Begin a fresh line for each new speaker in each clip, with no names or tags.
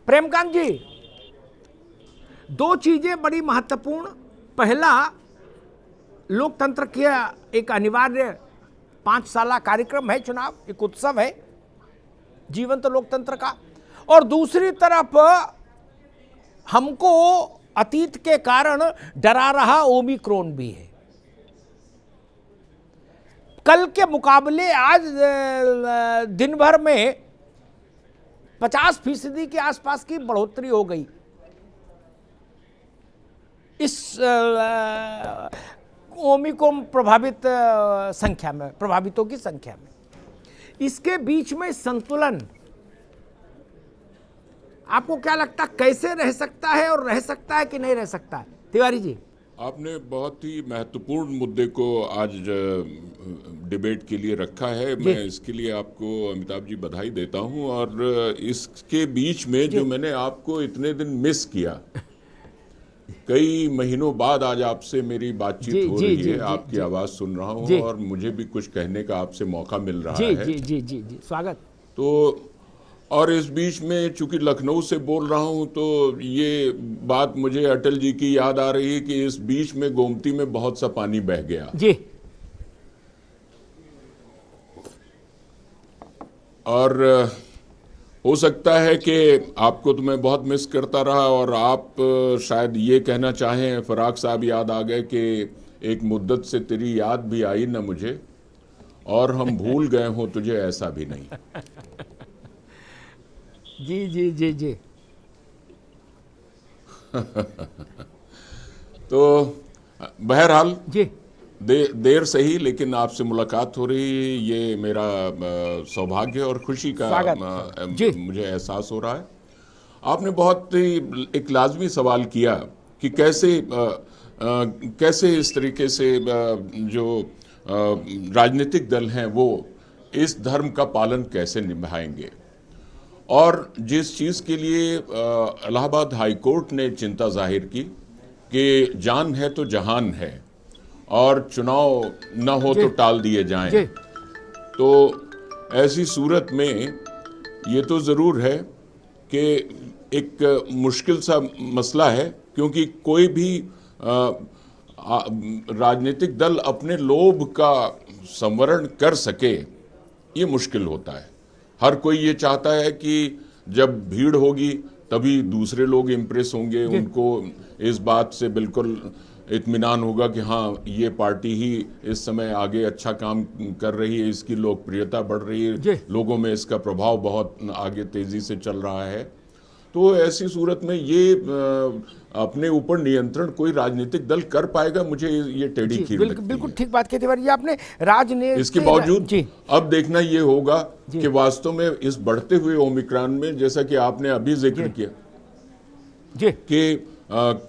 प्रेमकांत जी, दो चीजें बड़ी महत्वपूर्ण। पहला, लोकतंत्र का एक अनिवार्य 5 साला कार्यक्रम है चुनाव, एक उत्सव है जीवंत लोकतंत्र का। और दूसरी तरफ हमको अतीत के कारण डरा रहा ओमिक्रॉन भी है। कल के मुकाबले आज दिन भर में 50% के आसपास की बढ़ोतरी हो गई इस ओमिक्रॉन प्रभावित संख्या में, प्रभावितों की संख्या में। इसके बीच में संतुलन आपको क्या लगता है कैसे रह सकता है, और रह सकता है कि नहीं रह सकता है? तिवारी जी,
आपने बहुत ही महत्वपूर्ण मुद्दे को आज डिबेट के लिए रखा है। मैं इसके लिए आपको अमिताभ जी बधाई देता हूं। और इसके बीच में जो मैंने आपको इतने दिन मिस किया, कई महीनों बाद आज आपसे मेरी बातचीत हो रही है, आपकी आवाज सुन रहा हूं और मुझे भी कुछ कहने का आपसे मौका मिल रहा है।
जी जी जी जी, स्वागत।
तो और इस बीच में चूंकि लखनऊ से बोल रहा हूं, तो ये बात मुझे अटल जी की याद आ रही है कि इस बीच में गोमती में बहुत सा पानी बह गया
जी।
और हो सकता है कि आपको तो मैं बहुत मिस करता रहा और आप शायद ये कहना चाहें, फराक साहब याद आ गए कि एक मुद्दत से तेरी याद भी आई ना मुझे, और हम भूल गए हों तुझे ऐसा भी नहीं।
जी जी जी जी।
तो बहरहाल
जी,
देर सही लेकिन आपसे मुलाकात हो रही है, ये मेरा सौभाग्य और खुशी का मुझे एहसास हो रहा है। आपने बहुत ही एक लाजमी सवाल किया कि कैसे इस तरीके से जो राजनीतिक दल हैं वो इस धर्म का पालन कैसे निभाएंगे। और जिस चीज़ के लिए इलाहाबाद हाई कोर्ट ने चिंता जाहिर की कि जान है तो जहान है और चुनाव न हो तो टाल दिए जाएं, तो ऐसी सूरत में ये तो ज़रूर है कि एक मुश्किल सा मसला है, क्योंकि कोई भी राजनीतिक दल अपने लोभ का संवरण कर सके ये मुश्किल होता है। हर कोई ये चाहता है कि जब भीड़ होगी तभी दूसरे लोग इम्प्रेस होंगे, उनको इस बात से बिल्कुल इत्मीनान होगा कि हाँ ये पार्टी ही इस समय आगे अच्छा काम कर रही है, इसकी लोकप्रियता बढ़ रही है, लोगों में इसका प्रभाव बहुत आगे तेजी से चल रहा है। तो ऐसी सूरत में ये अपने ऊपर नियंत्रण कोई राजनीतिक दल कर पाएगा, मुझे ये टेढ़ी खीर लगती है।
बिल्कुल ठीक बात की तिवारी जी आपने। राजनीति
इसके बावजूद अब देखना ये होगा कि वास्तव में इस बढ़ते हुए ओमिक्रॉन में, जैसा कि आपने अभी जिक्र किया कि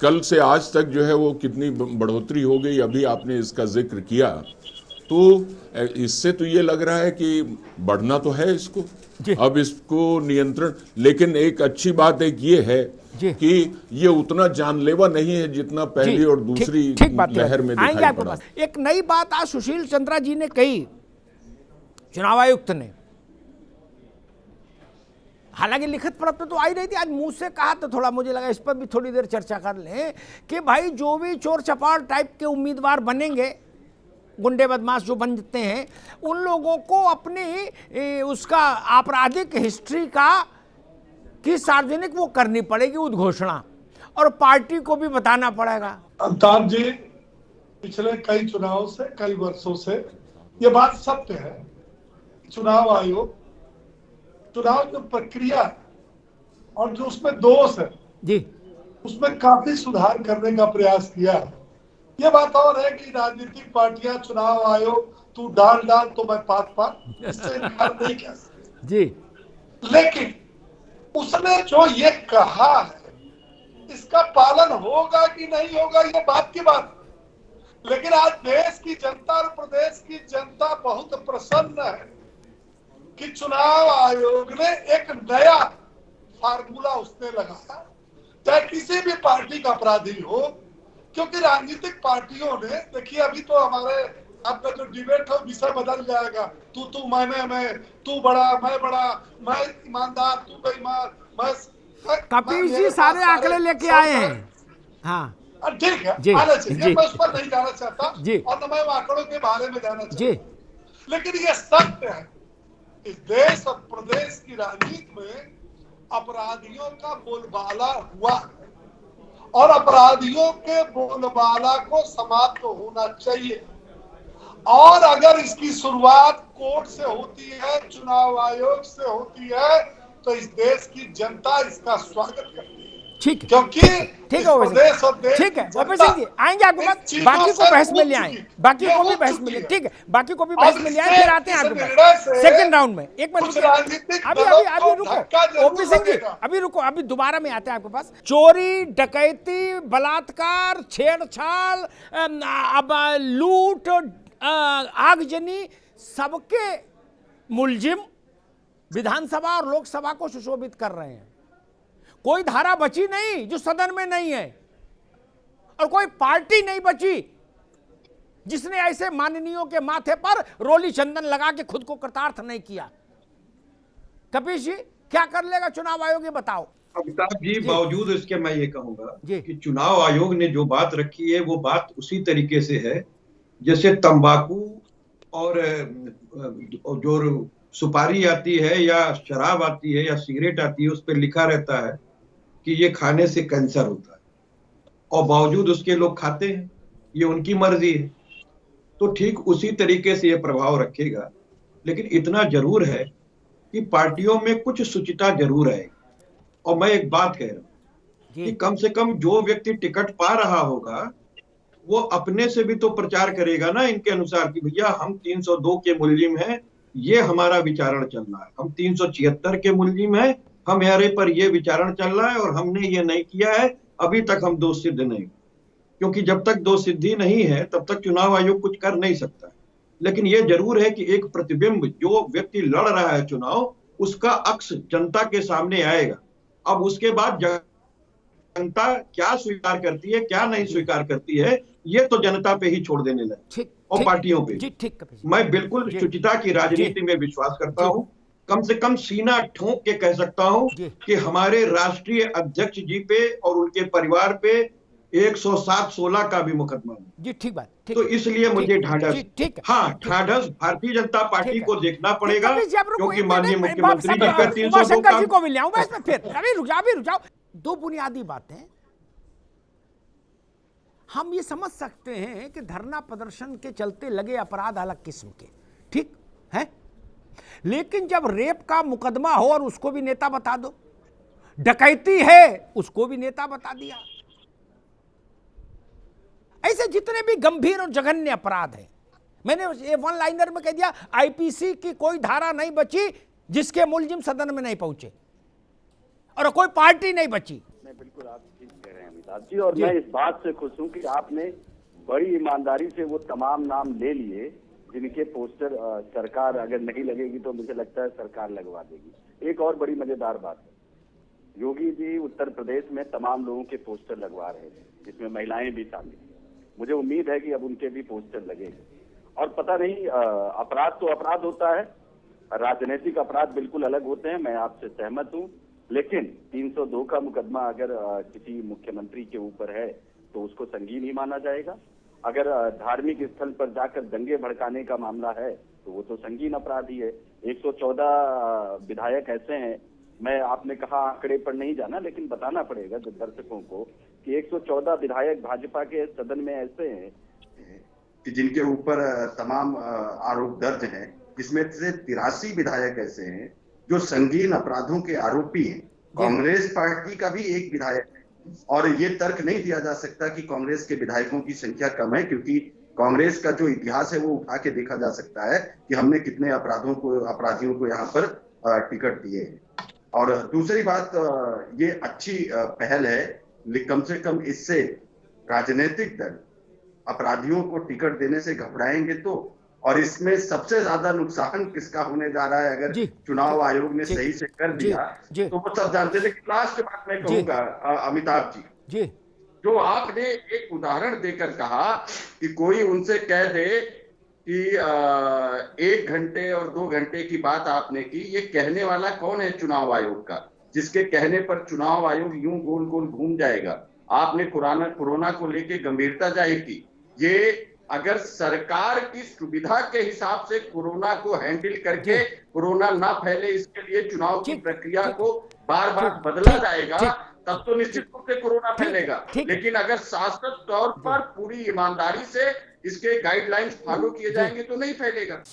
कल से आज तक जो है वो कितनी बढ़ोतरी हो गई, अभी आपने इसका जिक्र किया, तो इससे तो ये लग रहा है कि बढ़ना तो है इसको, अब इसको नियंत्रण। लेकिन एक अच्छी बात एक ये है कि ये उतना जानलेवा नहीं है जितना पहली और दूसरी लहर में दिखाई पड़ा।
एक नई बात आज सुशील चंद्रा जी ने कही, चुनाव आयुक्त ने, हालांकि लिखित पत्र तो आई रही थी, आज मुंह से कहा तो थोड़ा मुझे लगा इस पर भी थोड़ी देर चर्चा कर लें कि भाई जो भी चोर चपाट टाइप के उम्मीदवार बनेंगे, गुंडे बदमाश जो बनते हैं, उन लोगों को अपनी उसका आपराधिक हिस्ट्री की सार्वजनिक वो करनी पड़ेगी उद्घोषणा, और पार्टी को भी बताना पड़ेगा।
अमिताभ जी, पिछले कई चुनाव से, कई वर्षों से ये बात सत्य है, चुनाव आयोग चुनाव जो प्रक्रिया और जो उसमें दोष है
जी, उसमें
काफी सुधार करने का प्रयास किया है। ये बात और है कि राजनीतिक पार्टियां, चुनाव आयोग, तू डाल तो मैं पात, इससे इनकार नहीं कर सकते
जी।
लेकिन उसने जो ये कहा है इसका पालन होगा कि नहीं होगा ये बात की बात। लेकिन आज देश की जनता और प्रदेश की जनता बहुत प्रसन्न है कि चुनाव आयोग ने एक नया फार्मूला उसने लगाया, चाहे किसी भी पार्टी का अपराधी हो, क्योंकि राजनीतिक पार्टियों ने, देखिए अभी तो हमारे आपका जो डिबेट है विषय बदल जाएगा, तू मैं, तू बड़ा मैं ईमानदार, तू बेईमान, मैं
कपिल जी सारे आंकड़े लेके आए हैं। हाँ
ठीक है,
जी,
आना चाहिए,
जी।
मैं उस पर नहीं जाना चाहता
जी।
और न मैं आंकड़ों के बारे में जाना
जी।
चाहता, लेकिन ये सत्य है इस देश और प्रदेश की राजनीति में अपराधियों का बोलबाला हुआ और अपराधियों के बोलबाला को समाप्त होना चाहिए। और अगर इसकी शुरुआत कोर्ट से होती है, चुनाव आयोग से होती है, तो इस देश की जनता इसका स्वागत करती है।
ठीक है,
क्योंकि
ठीक
इस
है ओपी
प्रदेश और
सिंह,
देश
ठीक है
की
ओपी
जनता
सिंह जी आएंगे आपके
इन
पास,
चीजों
बाकी को
से
बहस में
उब
ले आए,
चुकी,
बाकी
ये
को भी
उब
बहस में
चुकी
ले,
है।
ठीक है, बाकी को भी
और
बहस में ले आए, फिर आते हैं
इस
आपके
निर्णय
पास
से
सेकंड राउंड में। एक मिनट
कुछ
रुकिए,
राजनीतिक
अभी
दलों
अभी अभी
को
रुको
धक्का जरूर
ओपी सिंह जी,
लगेगा।
अभी रुको, अभी दोबारा में आते हैं आपके पास। चोरी, डकैती, बलात्कार, छेड़छाड़, अब लूट, आगजनी, सबके मुलजिम विधानसभा और लोकसभा को सुशोभित कर रहे हैं। कोई धारा बची नहीं जो सदन में नहीं है, और कोई पार्टी नहीं बची जिसने ऐसे माननीयों के माथे पर रोली चंदन लगा के खुद को कृतार्थ नहीं किया। कपिल जी क्या कर लेगा चुनाव आयोग, ये बताओ।
अमिताभ जी, बावजूद इसके मैं ये कहूंगा
जी।
कि चुनाव आयोग ने जो बात रखी है वो बात उसी तरीके से है जैसे तंबाकू और जो सुपारी आती है या शराब आती है या सिगरेट आती है, उस पर लिखा रहता है कि ये खाने से कैंसर होता है, और बावजूद उसके लोग खाते हैं। ये उनकी मर्जी है। तो ठीक उसी तरीके से ये प्रभाव रखेगा। लेकिन इतना जरूर है कि पार्टियों में कुछ शुचिता जरूर है। और मैं एक बात कह रहा हूं कि कम से कम जो व्यक्ति टिकट पा रहा होगा वो अपने से भी तो प्रचार करेगा ना इनके अनुसार कि भैया हम 302 के मुलजिम हैं, ये हमारा विचारण चल रहा है, हम 376 के मुलजिम हैं, हमारे पर ये विचारण चल रहा है और हमने ये नहीं किया है, अभी तक हम दोष सिद्ध नहीं। क्योंकि जब तक दोष सिद्धि नहीं है तब तक चुनाव आयोग कुछ कर नहीं सकता। लेकिन ये जरूर है कि एक प्रतिबिंब, जो व्यक्ति लड़ रहा है चुनाव, उसका अक्स जनता के सामने आएगा। अब उसके बाद जनता क्या स्वीकार करती है क्या नहीं स्वीकार करती है, ये तो जनता पे ही छोड़ देने लगे और पार्टियों पे। मैं बिल्कुल शुचिता की राजनीति में विश्वास करता हूं। कम से कम सीना ठोंक के कह सकता हूं कि हमारे राष्ट्रीय अध्यक्ष जी पे और उनके परिवार पे 107-16 का भी मुकदमा है।
जी ठीक बात,
तो इसलिए मुझे ढाढ़स, हाँ ढाढ़स भारतीय जनता पार्टी को देखना पड़ेगा, क्योंकि माननीय मुख्यमंत्री जी पे 302
का को भी ले आऊंगा इसमें। फिर अभी रुक जाओ। दो बुनियादी बातें हम ये समझ सकते हैं कि धरना प्रदर्शन के चलते लगे अपराध अलग किस्म के, ठीक है, लेकिन जब रेप का मुकदमा हो और उसको भी नेता बता दो, डकैती है उसको भी नेता बता दिया, ऐसे जितने भी गंभीर और जघन्य अपराध हैं, मैंने ये वन लाइनर में कह दिया, आईपीसी की कोई धारा नहीं बची जिसके मुलजिम सदन में नहीं पहुंचे, और कोई पार्टी नहीं बची।
नहीं, बिल्कुल आप ठीक कह रहे हैं अमिताभ जी, और मैं इस बात से खुश हूं कि आपने बड़ी ईमानदारी से वो तमाम नाम ले लिए जिनके पोस्टर सरकार अगर नहीं लगेगी तो मुझे लगता है सरकार लगवा देगी। एक और बड़ी मजेदार बात है, योगी जी उत्तर प्रदेश में तमाम लोगों के पोस्टर लगवा रहे थे, जिसमें महिलाएं भी शामिल। मुझे उम्मीद है कि अब उनके भी पोस्टर लगेंगे। और पता नहीं, अपराध तो अपराध होता है, राजनीतिक अपराध बिल्कुल अलग होते हैं, मैं आपसे सहमत हूं, लेकिन 302 का मुकदमा अगर किसी मुख्यमंत्री के ऊपर है तो उसको संगीन ही माना जाएगा। अगर धार्मिक स्थल पर जाकर दंगे भड़काने का मामला है तो वो तो संगीन अपराध ही है। 114 विधायक ऐसे हैं, मैं आपने कहा आंकड़े पर नहीं जाना, लेकिन बताना पड़ेगा दर्शकों को कि 114 विधायक भाजपा के सदन में ऐसे हैं
कि जिनके ऊपर तमाम आरोप दर्ज हैं, जिसमें से 83 विधायक ऐसे हैं जो संगीन अपराधों के आरोपी हैं। कांग्रेस पार्टी का भी एक विधायक है, और ये तर्क नहीं दिया जा सकता कि कांग्रेस के विधायकों की संख्या कम है, क्योंकि कांग्रेस का जो इतिहास है वो उठा के देखा जा सकता है कि हमने कितने अपराधियों को यहाँ पर टिकट दिए हैं। और दूसरी बात, ये अच्छी पहल है, कम से कम इससे राजनीतिक दल अपराधियों को टिकट देने से घबराएंगे तो, और इसमें सबसे ज्यादा नुकसान किसका होने जा रहा है अगर चुनाव आयोग ने सही से कर दिया तो वो सब जानते हैं। लेकिन लास्ट बात मैं कहूंगा अमिताभ जी, जो आपने एक उदाहरण देकर कहा कि कोई उनसे कह दे कि 1 घंटे और 2 घंटे की बात आपने की, ये कहने वाला कौन है चुनाव आयोग का, जिसके कहने पर चुनाव आयोग यूं गोल गोल घूम जाएगा। आपने कोरोना को लेकर गंभीरता जाहिर की। ये अगर सरकार की सुविधा के हिसाब से कोरोना को हैंडल करके कोरोना ना फैले इसके लिए चुनाव की प्रक्रिया को बार बार बदला जाएगा, तब तो निश्चित रूप से कोरोना फैलेगा। लेकिन अगर शाश्वत तौर पर पूरी ईमानदारी से इसके गाइडलाइंस फॉलो किए जाएंगे तो नहीं फैलेगा।